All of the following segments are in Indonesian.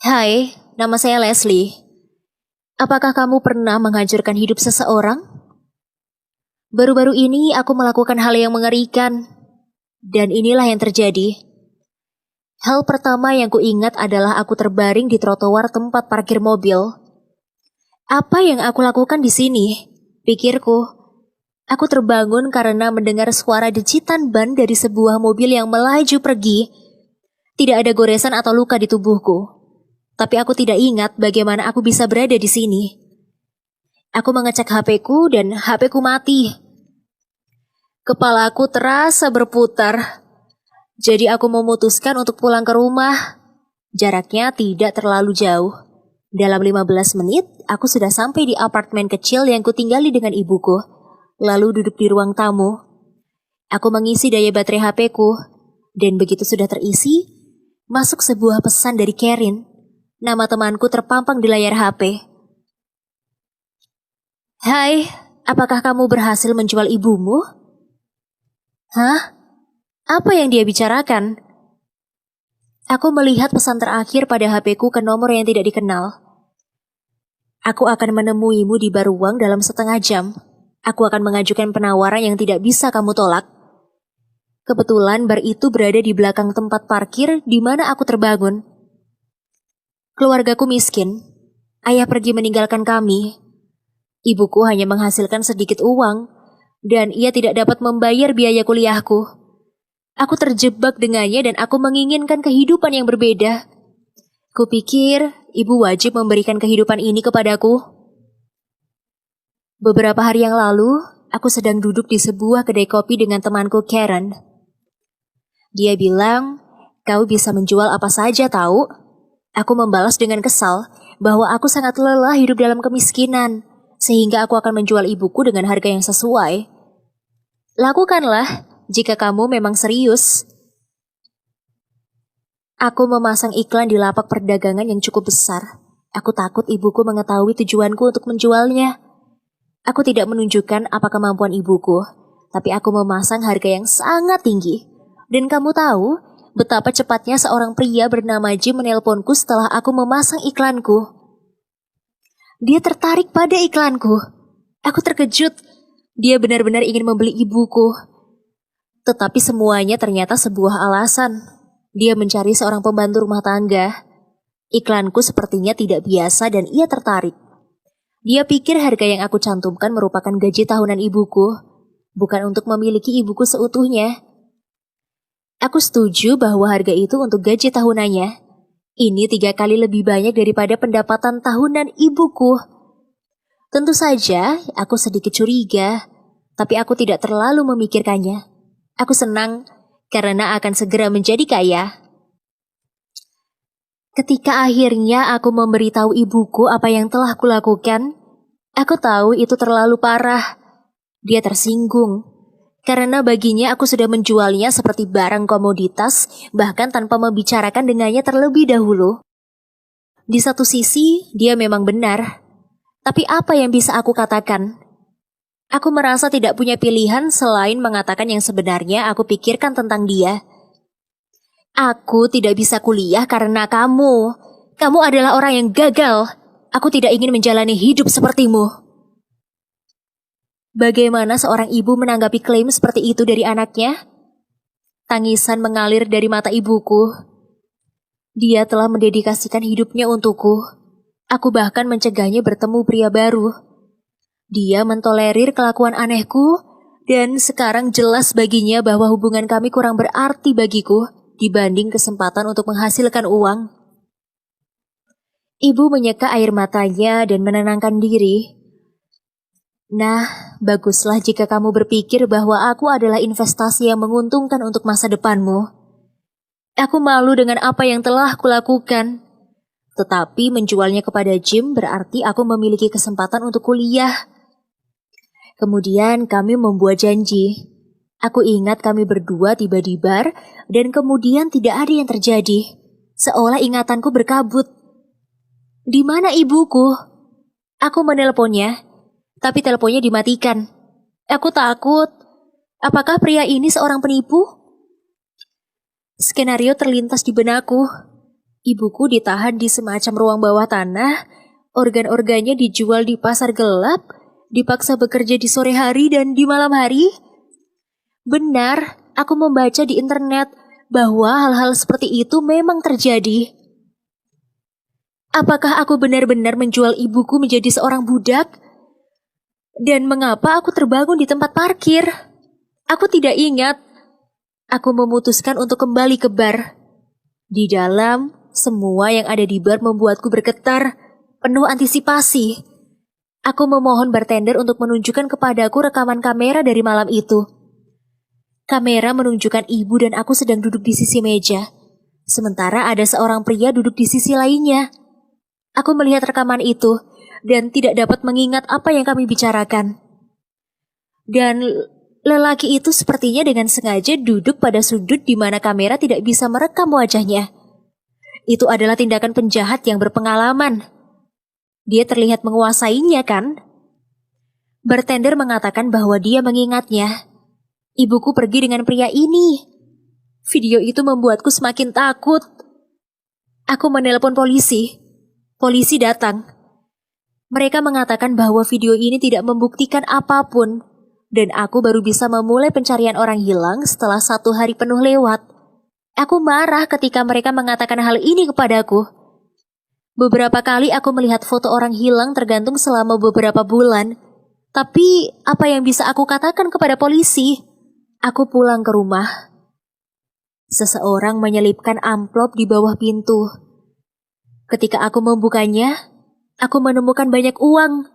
Hai, nama saya Leslie. Apakah kamu pernah menghancurkan hidup seseorang? Baru-baru ini aku melakukan hal yang mengerikan. Dan inilah yang terjadi. Hal pertama yang kuingat adalah aku terbaring di trotoar tempat parkir mobil. Apa yang aku lakukan di sini? Pikirku. Aku terbangun karena mendengar suara decitan ban dari sebuah mobil yang melaju pergi. Tidak ada goresan atau luka di tubuhku. Tapi aku tidak ingat bagaimana aku bisa berada di sini. Aku mengecek HP-ku dan HP-ku mati. Kepalaku terasa berputar. Jadi aku memutuskan untuk pulang ke rumah. Jaraknya tidak terlalu jauh. Dalam 15 menit, aku sudah sampai di apartemen kecil yang kutinggali dengan ibuku. Lalu duduk di ruang tamu. Aku mengisi daya baterai HP-ku. Dan begitu sudah terisi, masuk sebuah pesan dari Karen. Nama temanku terpampang di layar HP. Hai, apakah kamu berhasil menjual ibumu? Hah? Apa yang dia bicarakan? Aku melihat pesan terakhir pada HP-ku ke nomor yang tidak dikenal. Aku akan menemuimu di bar uang dalam setengah jam. Aku akan mengajukan penawaran yang tidak bisa kamu tolak. Kebetulan bar itu berada di belakang tempat parkir di mana aku terbangun. Keluargaku miskin. Ayah pergi meninggalkan kami. Ibuku hanya menghasilkan sedikit uang, dan ia tidak dapat membayar biaya kuliahku. Aku terjebak dengannya dan aku menginginkan kehidupan yang berbeda. Kupikir ibu wajib memberikan kehidupan ini kepadaku. Beberapa hari yang lalu, aku sedang duduk di sebuah kedai kopi dengan temanku Karen. Dia bilang, kau bisa menjual apa saja tahu? Aku membalas dengan kesal bahwa aku sangat lelah hidup dalam kemiskinan, sehingga aku akan menjual ibuku dengan harga yang sesuai. Lakukanlah jika kamu memang serius. Aku memasang iklan di lapak perdagangan yang cukup besar. Aku takut ibuku mengetahui tujuanku untuk menjualnya. Aku tidak menunjukkan apa kemampuan ibuku, tapi aku memasang harga yang sangat tinggi. Dan kamu tahu betapa cepatnya seorang pria bernama Jim menelponku setelah aku memasang iklanku. Dia tertarik pada iklanku. Aku terkejut. Dia benar-benar ingin membeli ibuku. Tetapi semuanya ternyata sebuah alasan. Dia mencari seorang pembantu rumah tangga. Iklanku sepertinya tidak biasa dan ia tertarik. Dia pikir harga yang aku cantumkan merupakan gaji tahunan ibuku, bukan untuk memiliki ibuku seutuhnya. Aku setuju bahwa harga itu untuk gaji tahunannya. Ini 3 kali lebih banyak daripada pendapatan tahunan ibuku. Tentu saja, aku sedikit curiga, tapi aku tidak terlalu memikirkannya. Aku senang karena akan segera menjadi kaya. Ketika akhirnya aku memberitahu ibuku apa yang telah kulakukan, aku tahu itu terlalu parah. Dia tersinggung. Karena baginya aku sudah menjualnya seperti barang komoditas, bahkan tanpa membicarakan dengannya terlebih dahulu. Di satu sisi, dia memang benar. Tapi apa yang bisa aku katakan? Aku merasa tidak punya pilihan selain mengatakan yang sebenarnya aku pikirkan tentang dia. Aku tidak bisa kuliah karena kamu. Kamu adalah orang yang gagal. Aku tidak ingin menjalani hidup sepertimu. Bagaimana seorang ibu menanggapi klaim seperti itu dari anaknya? Tangisan mengalir dari mata ibuku. Dia telah mendedikasikan hidupnya untukku. Aku bahkan mencegahnya bertemu pria baru. Dia mentolerir kelakuan anehku, dan sekarang jelas baginya bahwa hubungan kami kurang berarti bagiku dibanding kesempatan untuk menghasilkan uang. Ibu menyeka air matanya dan menenangkan diri. Nah, baguslah jika kamu berpikir bahwa aku adalah investasi yang menguntungkan untuk masa depanmu. Aku malu dengan apa yang telah kulakukan. Tetapi menjualnya kepada Jim berarti aku memiliki kesempatan untuk kuliah. Kemudian kami membuat janji. Aku ingat kami berdua tiba di bar dan kemudian tidak ada yang terjadi. Seolah ingatanku berkabut. Di mana ibuku? Aku menelponnya. Tapi teleponnya dimatikan. Aku takut. Apakah pria ini seorang penipu? Skenario terlintas di benakku. Ibuku ditahan di semacam ruang bawah tanah, organ-organnya dijual di pasar gelap, dipaksa bekerja di sore hari dan di malam hari. Benar, aku membaca di internet bahwa hal-hal seperti itu memang terjadi. Apakah aku benar-benar menjual ibuku menjadi seorang budak? Dan mengapa aku terbangun di tempat parkir? Aku tidak ingat. Aku memutuskan untuk kembali ke bar. Di dalam, semua yang ada di bar membuatku bergetar, penuh antisipasi. Aku memohon bartender untuk menunjukkan kepadaku rekaman kamera dari malam itu. Kamera menunjukkan ibu dan aku sedang duduk di sisi meja. Sementara ada seorang pria duduk di sisi lainnya. Aku melihat rekaman itu dan tidak dapat mengingat apa yang kami bicarakan. Dan lelaki itu sepertinya dengan sengaja duduk pada sudut di mana kamera tidak bisa merekam wajahnya. Itu adalah tindakan penjahat yang berpengalaman. Dia terlihat menguasainya, kan? Bartender mengatakan bahwa dia mengingatnya. Ibuku pergi dengan pria ini. Video itu membuatku semakin takut. Aku menelpon polisi. Polisi datang. Mereka mengatakan bahwa video ini tidak membuktikan apapun, dan aku baru bisa memulai pencarian orang hilang setelah 1 hari penuh lewat. Aku marah ketika mereka mengatakan hal ini kepadaku. Beberapa kali aku melihat foto orang hilang tergantung selama beberapa bulan. Tapi apa yang bisa aku katakan kepada polisi? Aku pulang ke rumah. Seseorang menyelipkan amplop di bawah pintu. Ketika aku membukanya, aku menemukan banyak uang.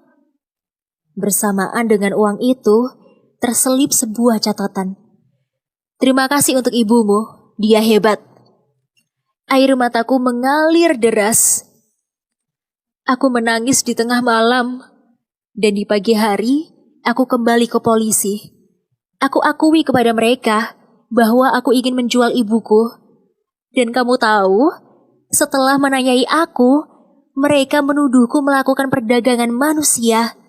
Bersamaan dengan uang itu, terselip sebuah catatan. Terima kasih untuk ibumu, dia hebat. Air mataku mengalir deras. Aku menangis di tengah malam, dan di pagi hari, aku kembali ke polisi. Aku akui kepada mereka bahwa aku ingin menjual ibuku. Dan kamu tahu, setelah menanyai aku, mereka menuduhku melakukan perdagangan manusia.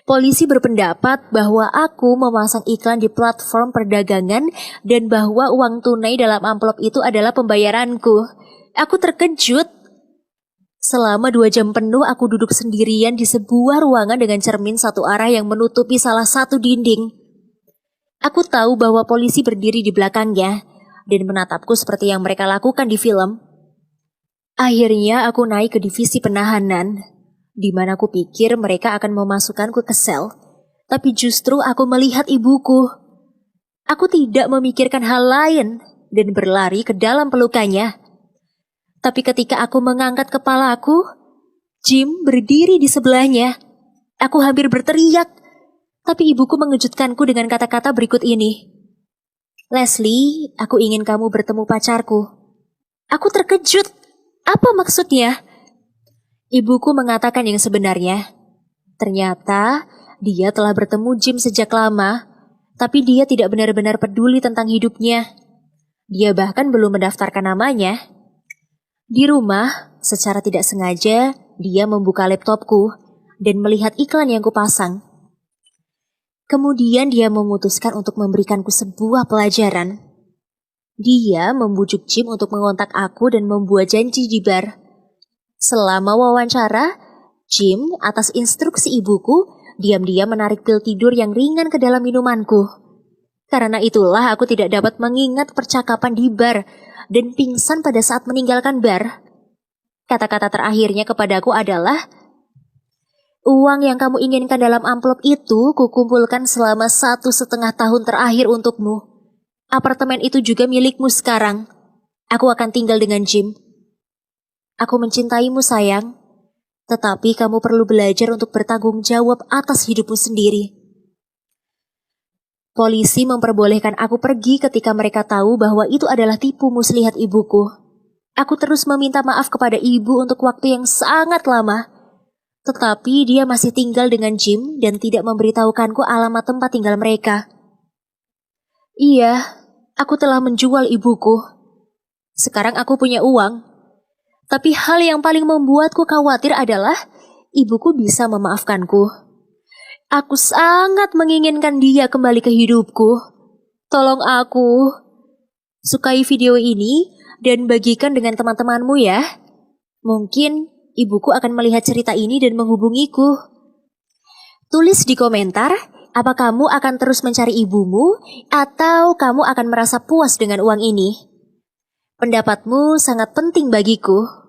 Polisi berpendapat bahwa aku memasang iklan di platform perdagangan dan bahwa uang tunai dalam amplop itu adalah pembayaranku. Aku terkejut. Selama 2 jam penuh aku duduk sendirian di sebuah ruangan dengan cermin satu arah yang menutupi salah satu dinding. Aku tahu bahwa polisi berdiri di belakangnya dan menatapku seperti yang mereka lakukan di film. Akhirnya aku naik ke divisi penahanan, di mana aku pikir mereka akan memasukkanku ke sel. Tapi justru aku melihat ibuku. Aku tidak memikirkan hal lain dan berlari ke dalam pelukannya. Tapi ketika aku mengangkat kepalaku, Jim berdiri di sebelahnya. Aku hampir berteriak, tapi ibuku mengejutkanku dengan kata-kata berikut ini. Leslie, aku ingin kamu bertemu pacarku. Aku terkejut. Apa maksudnya? Ibuku mengatakan yang sebenarnya. Ternyata dia telah bertemu Jim sejak lama, tapi dia tidak benar-benar peduli tentang hidupnya. Dia bahkan belum mendaftarkan namanya. Di rumah, secara tidak sengaja, dia membuka laptopku dan melihat iklan yang kupasang. Kemudian dia memutuskan untuk memberikanku sebuah pelajaran. Dia membujuk Jim untuk mengontak aku dan membuat janji di bar. Selama wawancara, Jim atas instruksi ibuku diam-diam menarik pil tidur yang ringan ke dalam minumanku. Karena itulah aku tidak dapat mengingat percakapan di bar dan pingsan pada saat meninggalkan bar. Kata-kata terakhirnya kepadaku adalah, uang yang kamu inginkan dalam amplop itu kukumpulkan selama 1,5 tahun terakhir untukmu. Apartemen itu juga milikmu sekarang. Aku akan tinggal dengan Jim. Aku mencintaimu sayang, tetapi kamu perlu belajar untuk bertanggung jawab atas hidupmu sendiri. Polisi memperbolehkan aku pergi ketika mereka tahu bahwa itu adalah tipu muslihat ibuku. Aku terus meminta maaf kepada ibu untuk waktu yang sangat lama. Tetapi dia masih tinggal dengan Jim dan tidak memberitahukanku alamat tempat tinggal mereka. Iya, aku telah menjual ibuku. Sekarang aku punya uang. Tapi hal yang paling membuatku khawatir adalah ibuku bisa memaafkanku. Aku sangat menginginkan dia kembali ke hidupku. Tolong aku. Sukai video ini dan bagikan dengan teman-temanmu ya. Mungkin ibuku akan melihat cerita ini dan menghubungiku. Tulis di komentar, apa kamu akan terus mencari ibumu atau kamu akan merasa puas dengan uang ini? Pendapatmu sangat penting bagiku.